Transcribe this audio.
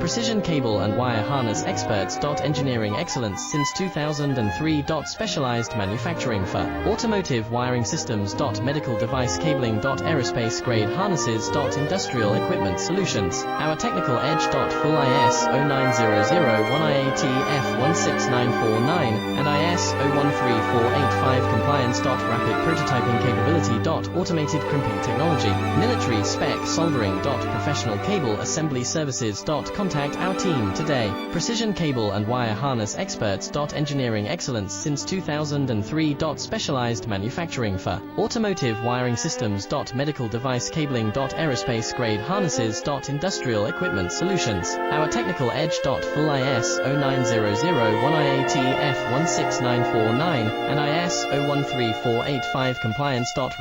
Precision cable and wire harness experts. Engineering excellence since 2003. Specialized manufacturing for automotive wiring systems. Medical device cabling. Aerospace grade harnesses. Industrial equipment solutions. Our technical edge. Full IS 09001 IATF 16949 and IS 013485 compliance. Rapid prototyping capability. Automated crimping technology. Military spec soldering. Professional cable assembly services. Contact our team today. Precision cable and wire harness experts. Engineering excellence since 2003. Specialized manufacturing for automotive wiring systems. Medical device cabling. Aerospace grade harnesses. Industrial equipment solutions. Our technical edge. Full IS 09001 IATF 16949 and IS 013485 compliance.